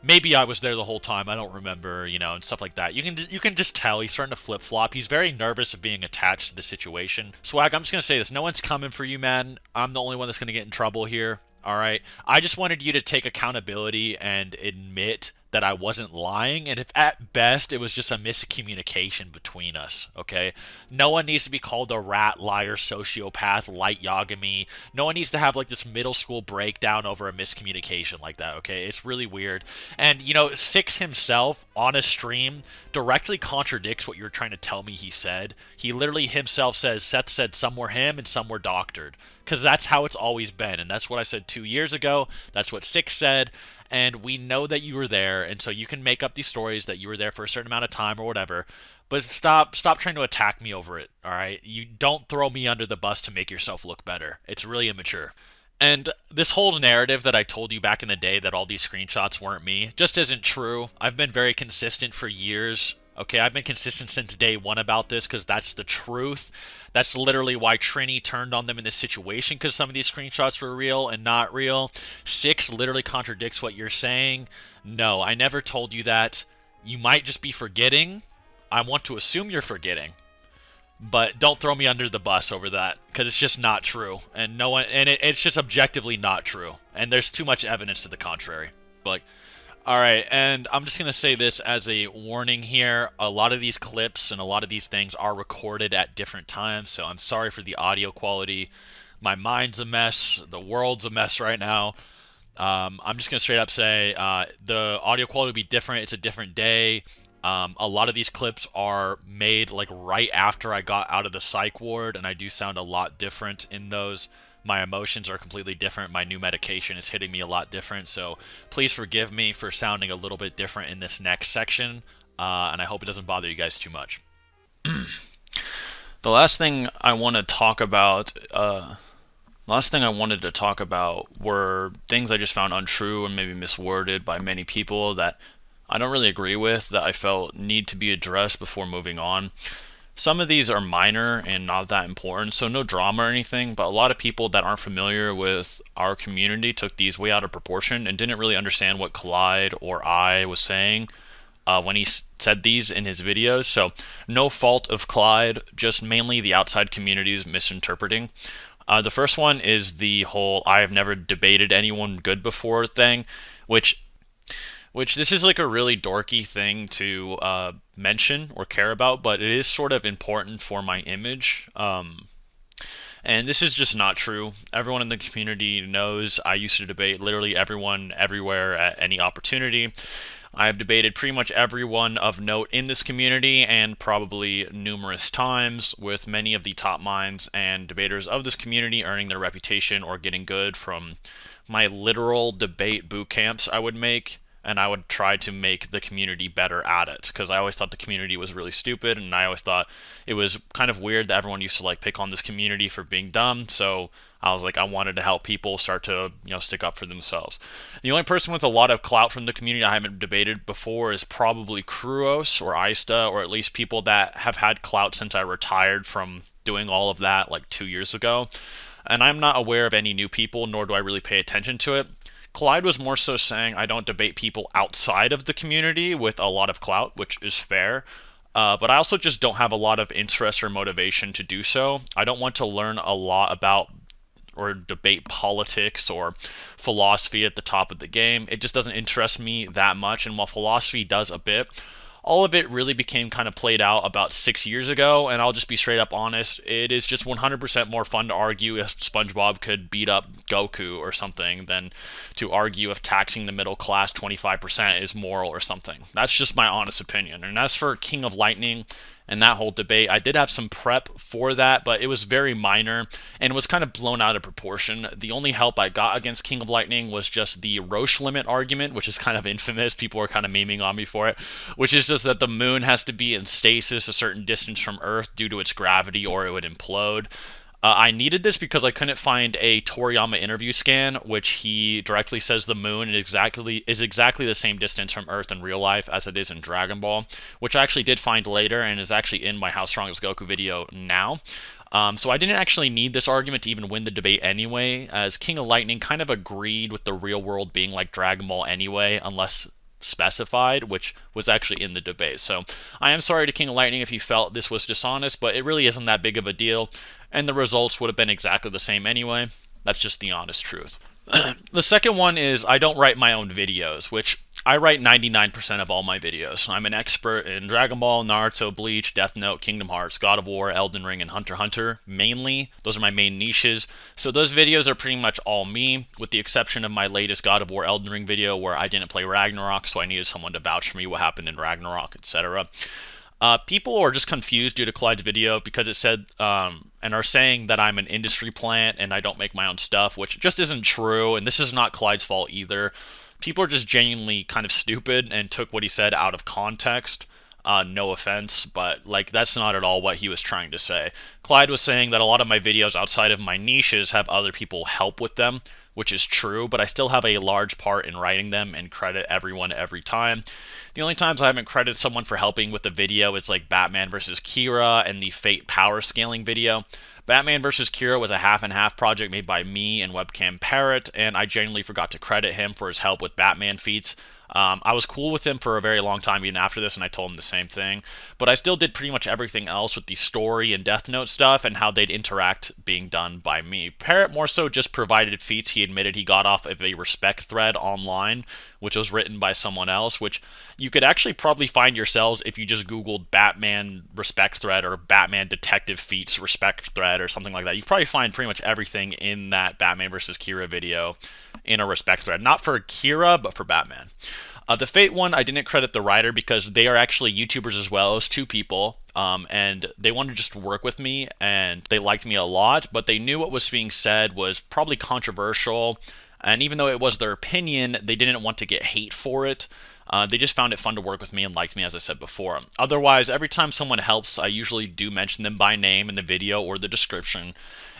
maybe I was there the whole time. I don't remember, and stuff like that. You can just tell he's starting to flip-flop. He's very nervous of being attached to the situation. Swag, I'm just going to say this. No one's coming for you, man. I'm the only one that's going to get in trouble here. All right. I just wanted you to take accountability and admit that I wasn't lying, and if at best it was just a miscommunication between us, okay? No one needs to be called a rat, liar, sociopath, light Yagami. No one needs to have this middle school breakdown over a miscommunication like that, okay? It's really weird. And, Six himself on a stream directly contradicts what you're trying to tell me he said. He literally himself says, Seth said some were him and some were doctored. Because that's how it's always been, and that's what I said 2 years ago. That's what Six said. And we know that you were there, and so you can make up these stories that you were there for a certain amount of time or whatever. But stop trying to attack me over it, all right? You don't throw me under the bus to make yourself look better. It's really immature. And this whole narrative that I told you back in the day that all these screenshots weren't me just isn't true. I've been very consistent for years. Okay, I've been consistent since day one about this because that's the truth. That's literally why Trini turned on them in this situation, because some of these screenshots were real and not real. Six literally contradicts what you're saying. No, I never told you that. You might just be forgetting. I want to assume you're forgetting. But don't throw me under the bus over that, because it's just not true. And no one, and it's just objectively not true. And there's too much evidence to the contrary. But alright, and I'm just going to say this as a warning here. A lot of these clips and a lot of these things are recorded at different times, so I'm sorry for the audio quality. My mind's a mess. The world's a mess right now. I'm just going to straight up say the audio quality will be different. It's a different day. A lot of these clips are made right after I got out of the psych ward, and I do sound a lot different in those. My emotions are completely different. My new medication is hitting me a lot different. So please forgive me for sounding a little bit different in this next section. And I hope it doesn't bother you guys too much. The last thing I want to talk about, were things I just found untrue and maybe misworded by many people that I don't really agree with, that I felt need to be addressed before moving on. Some of these are minor and not that important, so no drama or anything, but a lot of people that aren't familiar with our community took these way out of proportion and didn't really understand what Clyde or I was saying when he said these in his videos. So no fault of Clyde, just mainly the outside community's misinterpreting. The first one is the whole "I have never debated anyone good before" thing, which this is like a really dorky thing to mention or care about, but it is sort of important for my image. And this is just not true. Everyone in the community knows I used to debate literally everyone, everywhere, at any opportunity. I have debated pretty much everyone of note in this community, and probably numerous times, with many of the top minds and debaters of this community earning their reputation or getting good from my literal debate boot camps I would make. And I would try to make the community better at it, because I always thought the community was really stupid, and I always thought it was kind of weird that everyone used to like pick on this community for being dumb. So I was like, I wanted to help people start to, stick up for themselves. The only person with a lot of clout from the community I haven't debated before is probably Kruos or Ista, or at least people that have had clout since I retired from doing all of that like 2 years ago. And I'm not aware of any new people, nor do I really pay attention to it. Clyde was more so saying I don't debate people outside of the community with a lot of clout, which is fair. But I also just don't have a lot of interest or motivation to do so. I don't want to learn a lot about or debate politics or philosophy at the top of the game. It just doesn't interest me that much, and while philosophy does a bit, all of it really became kind of played out about 6 years ago, and I'll just be straight up honest, it is just 100% more fun to argue if SpongeBob could beat up Goku or something than to argue if taxing the middle class 25% is moral or something. That's just my honest opinion. And as for King of Lightning and that whole debate, I did have some prep for that, but it was very minor and was kind of blown out of proportion. The only help I got against King of Lightning was just the Roche limit argument, which is kind of infamous. People are kind of memeing on me for it, which is just that the moon has to be in stasis a certain distance from Earth due to its gravity or it would implode. I needed this because I couldn't find a Toriyama interview scan, which he directly says the moon is exactly the same distance from Earth in real life as it is in Dragon Ball, which I actually did find later and is actually in my How Strong is Goku video now. So I didn't actually need this argument to even win the debate anyway, as King of Lightning kind of agreed with the real world being like Dragon Ball anyway, unless specified, which was actually in the debate. So I am sorry to King of Lightning if he felt this was dishonest, but it really isn't that big of a deal, and the results would have been exactly the same anyway. That's just the honest truth. The second one is I don't write my own videos, which I write 99% of all my videos. I'm an expert in Dragon Ball, Naruto, Bleach, Death Note, Kingdom Hearts, God of War, Elden Ring, and Hunter x Hunter, mainly. Those are my main niches. So those videos are pretty much all me, with the exception of my latest God of War Elden Ring video where I didn't play Ragnarok, so I needed someone to vouch for me what happened in Ragnarok, etc. People are just confused due to Clyde's video because it said, and are saying that I'm an industry plant and I don't make my own stuff, which just isn't true, and this is not Clyde's fault either. People are just genuinely kind of stupid and took what he said out of context. No offense, but like that's not at all what he was trying to say. Clyde was saying that a lot of my videos outside of my niches have other people help with them, which is true, but I still have a large part in writing them and credit everyone every time. The only times I haven't credited someone for helping with the video is like Batman vs. Kira and the Fate power scaling video. Batman vs. Kira was a half-and-half project made by me and Webcam Parrot, and I genuinely forgot to credit him for his help with Batman feats. I was cool with him for a very long time even after this, and I told him the same thing. But I still did pretty much everything else with the story and Death Note stuff and how they'd interact being done by me. Parrot more so just provided feats he admitted he got off of a respect thread online, which was written by someone else, which you could actually probably find yourselves if you just Googled Batman respect thread or Batman detective feats respect thread or something like that. You probably find pretty much everything in that Batman vs. Kira video in a respect thread. Not for Kira, but for Batman. The Fate one, I didn't credit the writer because they are actually YouTubers as well as two people, and they wanted to just work with me, and they liked me a lot, but they knew what was being said was probably controversial, and even though it was their opinion, they didn't want to get hate for it. They just found it fun to work with me and liked me, as I said before. Otherwise, every time someone helps, I usually do mention them by name in the video or the description,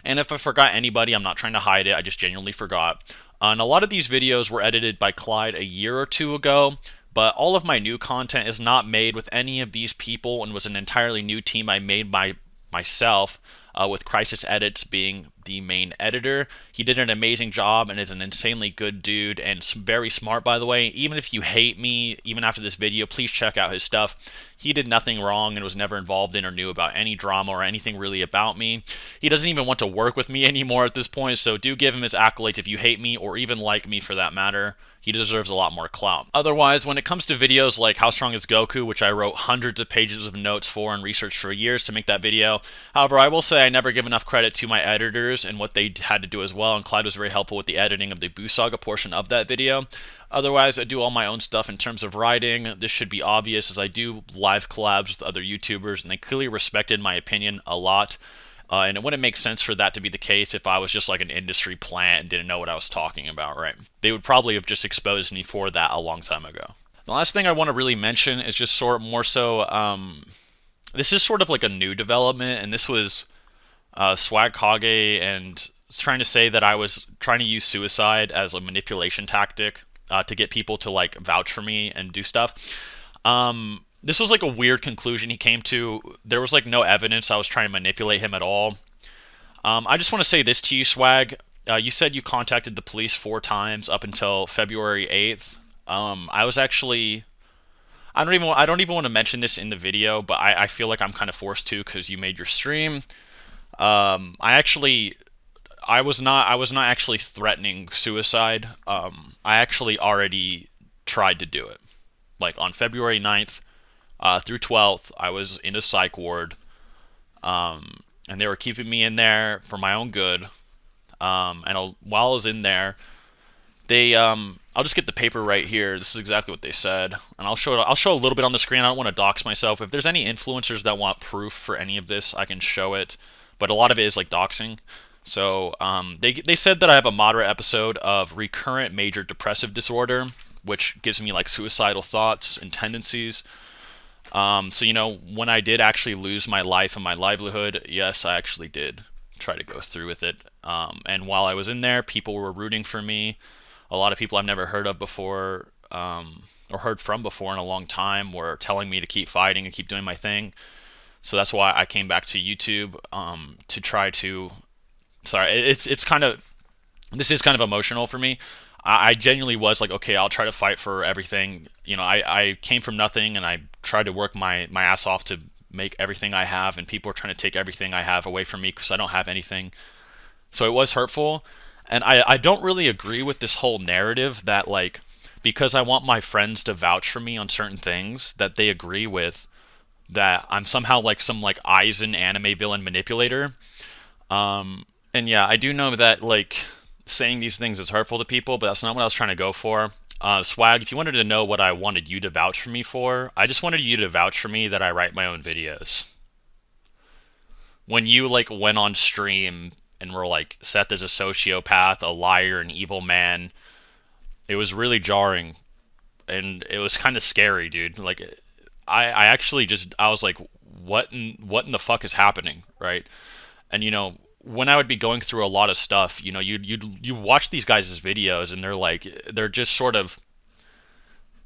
and if I forgot anybody, I'm not trying to hide it, I just genuinely forgot. And a lot of these videos were edited by Clyde a year or two ago, But all of my new content is not made with any of these people and was an entirely new team I made by myself, with Crisis Edits being the main editor. He did an amazing job and is an insanely good dude and very smart, by the way. Even if you hate me, even after this video, please check out his stuff. He did nothing wrong and was never involved in or knew about any drama or anything really about me. He doesn't even want to work with me anymore at this point, so do give him his accolades if you hate me or even like me for that matter. He deserves a lot more clout. Otherwise, when it comes to videos like How Strong is Goku, which I wrote hundreds of pages of notes for and researched for years to make that video, however, I will say I never give enough credit to my editors and what they had to do as well, and Clyde was very helpful with the editing of the Boo Saga portion of that video. Otherwise, I do all my own stuff in terms of writing. This should be obvious as I do live collabs with other YouTubers, and they clearly respected my opinion a lot. And it wouldn't make sense for that to be the case if I was just like an industry plant and didn't know what I was talking about, right? They would probably have just exposed me for that a long time ago. The last thing I want to really mention is just more so, this is sort of like a new development, and this was Swag Kage and trying to say that I was trying to use suicide as a manipulation tactic to get people to like vouch for me and do stuff. This was like a weird conclusion he came to. There was like no evidence I was trying to manipulate him at all. I just want to say this to you, Swag. You said you contacted the police 4 times up until February 8th. I was actually... I don't even want to mention this in the video, but I feel like I'm kind of forced to because you made your stream. I was not actually threatening suicide. I actually already tried to do it. Like on February 9th, through 12th, I was in a psych ward, and they were keeping me in there for my own good, and while I was in there, they, I'll just get the paper right here. This is exactly what they said, and I'll show a little bit on the screen. I don't want to dox myself. If there's any influencers that want proof for any of this, I can show it, but a lot of it is like doxing. So, they said that I have a moderate episode of recurrent major depressive disorder, which gives me like suicidal thoughts and tendencies. So, you know, when I did actually lose my life and my livelihood, yes, I actually did try to go through with it. And while I was in there, people were rooting for me. A lot of people I've never heard of before, or heard from before in a long time, were telling me to keep fighting and keep doing my thing. So that's why I came back to YouTube, to try to... Sorry, it's kind of... This is kind of emotional for me. I genuinely was like, okay, I'll try to fight for everything. You know, I came from nothing, and I tried to work my ass off to make everything I have, and people are trying to take everything I have away from me because I don't have anything. So it was hurtful, and I don't really agree with this whole narrative that, like, because I want my friends to vouch for me on certain things that they agree with, that I'm somehow like some like Aizen anime villain manipulator. And yeah, I do know that like saying these things is hurtful to people, but that's not what I was trying to go for. Swag, if you wanted to know what I wanted you to vouch for me for, I just wanted you to vouch for me that I write my own videos. When you like went on stream and were like, Seth is a sociopath, a liar, an evil man, it was really jarring, and it was kind of scary, dude. Like, I actually just, I was like, what in the fuck is happening, right? And you know, when I would be going through a lot of stuff, you know, you watch these guys' videos, and they're just sort of,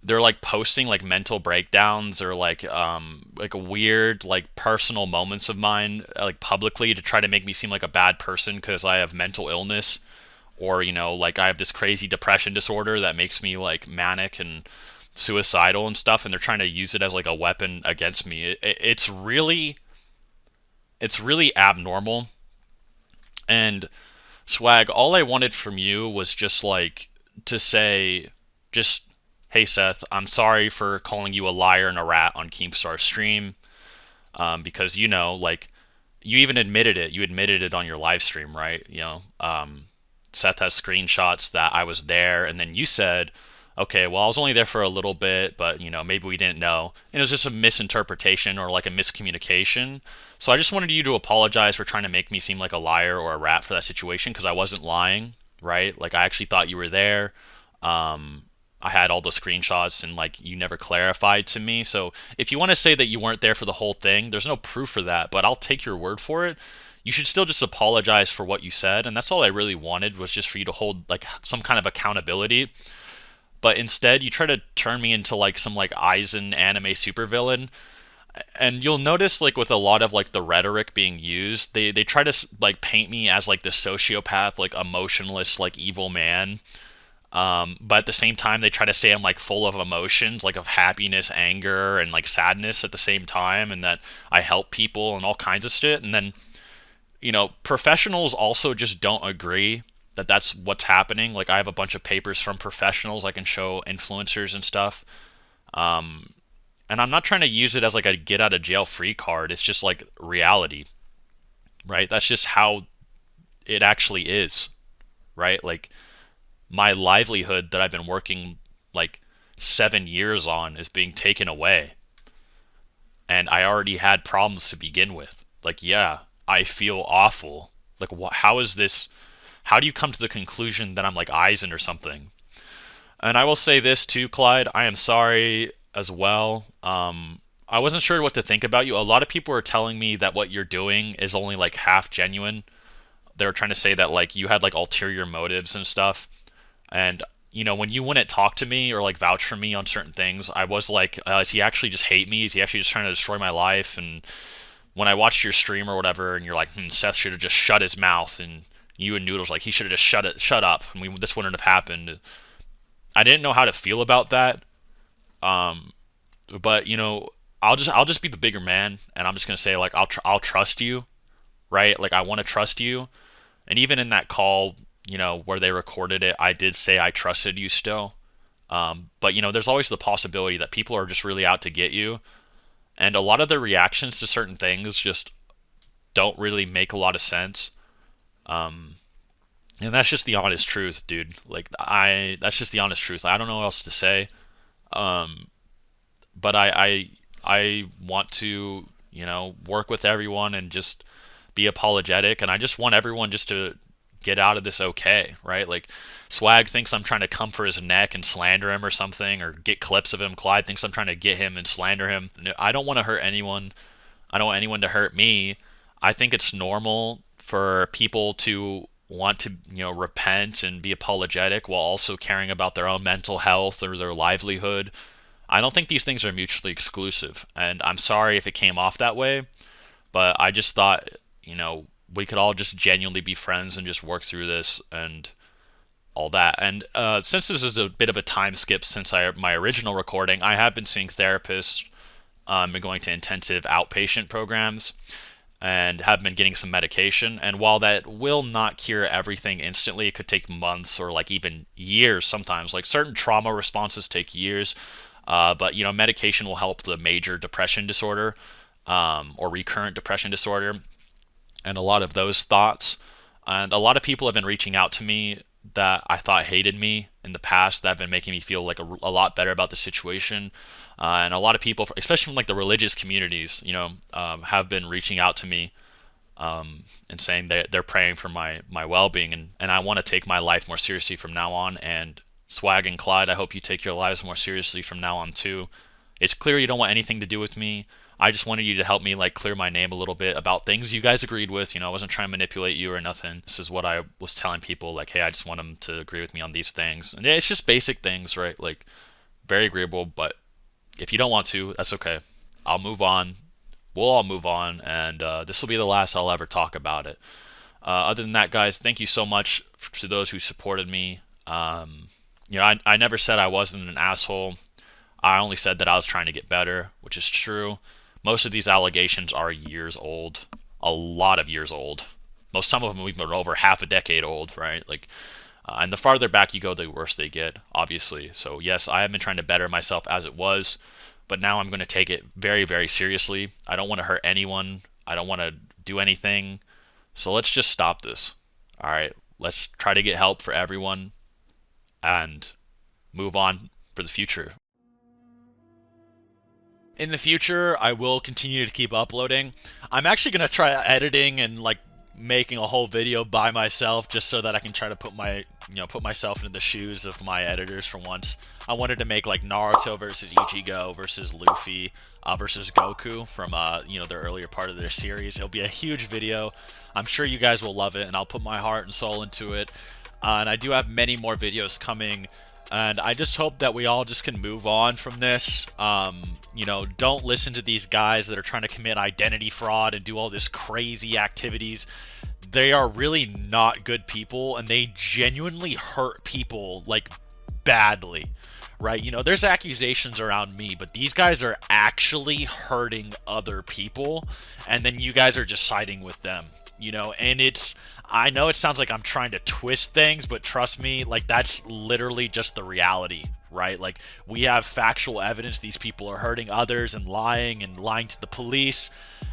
they're like posting like mental breakdowns or like weird like personal moments of mine like publicly to try to make me seem like a bad person because I have mental illness, or you know, like I have this crazy depression disorder that makes me like manic and suicidal and stuff, and they're trying to use it as like a weapon against me. It's really abnormal. And Swag, all I wanted from you was just like to say, just, hey Seth, I'm sorry for calling you a liar and a rat on Keemstar's stream, because you know, like, you even admitted it. You admitted it on your live stream, right? You know, Seth has screenshots that I was there, and then you said, okay, well, I was only there for a little bit, but, you know, maybe we didn't know. And it was just a misinterpretation or like a miscommunication. So I just wanted you to apologize for trying to make me seem like a liar or a rat for that situation, because I wasn't lying, right? Like, I actually thought you were there. I had all the screenshots, and like, you never clarified to me. So if you want to say that you weren't there for the whole thing, there's no proof for that, but I'll take your word for it. You should still just apologize for what you said, and that's all I really wanted, was just for you to hold like some kind of accountability. but instead you try to turn me into like some like Aizen anime supervillain. And you'll notice like with a lot of like the rhetoric being used, they try to like paint me as like the sociopath, like emotionless, like evil man. But at the same time, they try to say I'm like full of emotions, like of happiness, anger, and like sadness at the same time, and that I help people and all kinds of shit. And then, you know, professionals also just don't agree that that's what's happening. Like I have a bunch of papers from professionals I can show influencers and stuff. And I'm not trying to use it as like a get out of jail free card. It's just like reality, right? That's just how it actually is, right? Like my livelihood that I've been working like 7 years on is being taken away. And I already had problems to begin with. Like, yeah, I feel awful. Like, how is this? How do you come to the conclusion that I'm like Aizen or something? And I will say this too, Clyde. I am sorry as well. I wasn't sure what to think about you. A lot of people are telling me that what you're doing is only like half genuine. They were trying to say that like you had like ulterior motives and stuff. And you know, when you wouldn't talk to me or like vouch for me on certain things, I was like, is he actually just hate me? Is he actually just trying to destroy my life? And when I watched your stream or whatever, and you're like, Seth should have just shut his mouth, and you and Noodles like he should have just shut up, and this wouldn't have happened. I didn't know how to feel about that. But you know, I'll just be the bigger man, and I'm just gonna say like I'll trust you, right? Like I want to trust you, and even in that call, you know, where they recorded it, I did say I trusted you still. But you know, there's always the possibility that people are just really out to get you, and a lot of their reactions to certain things just don't really make a lot of sense. And that's just the honest truth, dude. Like that's just the honest truth. I don't know what else to say. But I want to, you know, work with everyone and just be apologetic, and I just want everyone just to get out of this okay, right? Like Swag thinks I'm trying to come for his neck and slander him or something, or get clips of him. Clyde thinks I'm trying to get him and slander him. I don't want to hurt anyone. I don't want anyone to hurt me. I think it's normal for people to want to, you know, repent and be apologetic while also caring about their own mental health or their livelihood. I don't think these things are mutually exclusive, and I'm sorry if it came off that way, but I just thought, you know, we could all just genuinely be friends and just work through this and all that. And since this is a bit of a time skip since my original recording, I have been seeing therapists, and going to intensive outpatient programs, and have been getting some medication. And while that will not cure everything instantly, it could take months or like even years sometimes. Like certain trauma responses take years. But, you know, medication will help the major depression disorder, or recurrent depression disorder, and a lot of those thoughts. And a lot of people have been reaching out to me that I thought hated me in the past, that have been making me feel like a lot better about the situation. And a lot of people, especially from like the religious communities, you know, have been reaching out to me, and saying that they're praying for my well-being, and I want to take my life more seriously from now on. And Swag and Clyde, I hope you take your lives more seriously from now on too. It's clear you don't want anything to do with me. I just wanted you to help me like clear my name a little bit about things you guys agreed with. You know, I wasn't trying to manipulate you or nothing. This is what I was telling people, like, hey, I just want them to agree with me on these things. And it's just basic things, right? Like, very agreeable, but if you don't want to, that's okay. I'll move on. We'll all move on, and this will be the last I'll ever talk about it. Other than that, guys, thank you so much to those who supported me. You know, I never said I wasn't an asshole. I only said that I was trying to get better, which is true. Most of these allegations are years old. A lot of years old. Some of them even over half a decade old, right? Like, and the farther back you go, the worse they get, obviously. So yes, I have been trying to better myself as it was, but now I'm going to take it very, very seriously. I don't want to hurt anyone. I don't want to do anything. So let's just stop this. All right, let's try to get help for everyone and move on for the future. In the future, I will continue to keep uploading. I'm actually going to try editing and like making a whole video by myself, just so that I can try to put myself into the shoes of my editors for once. I wanted to make like Naruto versus Ichigo versus Luffy versus Goku from the earlier part of their series. It'll be a huge video. I'm sure you guys will love it, and I'll put my heart and soul into it. And I do have many more videos coming And I just hope that we all just can move on from this. You know, don't listen to these guys that are trying to commit identity fraud and do all this crazy activities. They are really not good people, and they genuinely hurt people, like, badly, right? You know, there's accusations around me, but these guys are actually hurting other people, and then you guys are just siding with them, you know? And I know it sounds like I'm trying to twist things, but trust me, like, that's literally just the reality, right? Like, we have factual evidence these people are hurting others and lying to the police.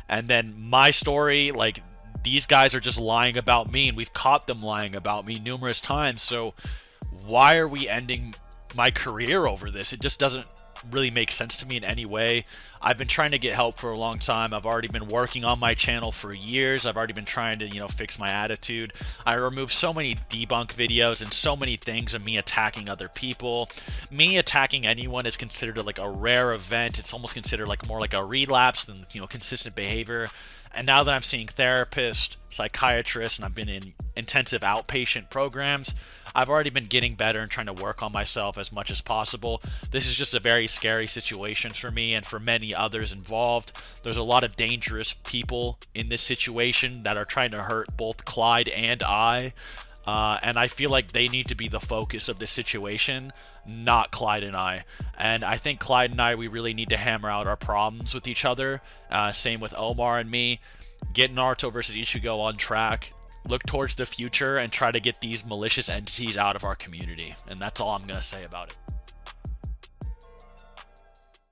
And then my story, like, these guys are just lying about me, and we've caught them lying about me numerous times. So why are we ending my career over this? It just doesn't really make sense to me in any way. I've been trying to get help for a long time. I've already been working on my channel for years. I've already been trying to, you know, fix my attitude. I removed so many debunk videos and so many things of me attacking other people. Me attacking anyone is considered like a rare event. It's almost considered like more like a relapse than, you know, consistent behavior. And now that I'm seeing therapists, psychiatrists, and I've been in intensive outpatient programs, I've already been getting better and trying to work on myself as much as possible. This is just a very scary situation for me and for many others involved. There's a lot of dangerous people in this situation that are trying to hurt both Clyde and I. And I feel like they need to be the focus of this situation, not Clyde and I. And I think Clyde and I, we really need to hammer out our problems with each other. Same with Omar and me. Get Naruto versus Ichigo on track. Look towards the future and try to get these malicious entities out of our community. And that's all I'm going to say about it.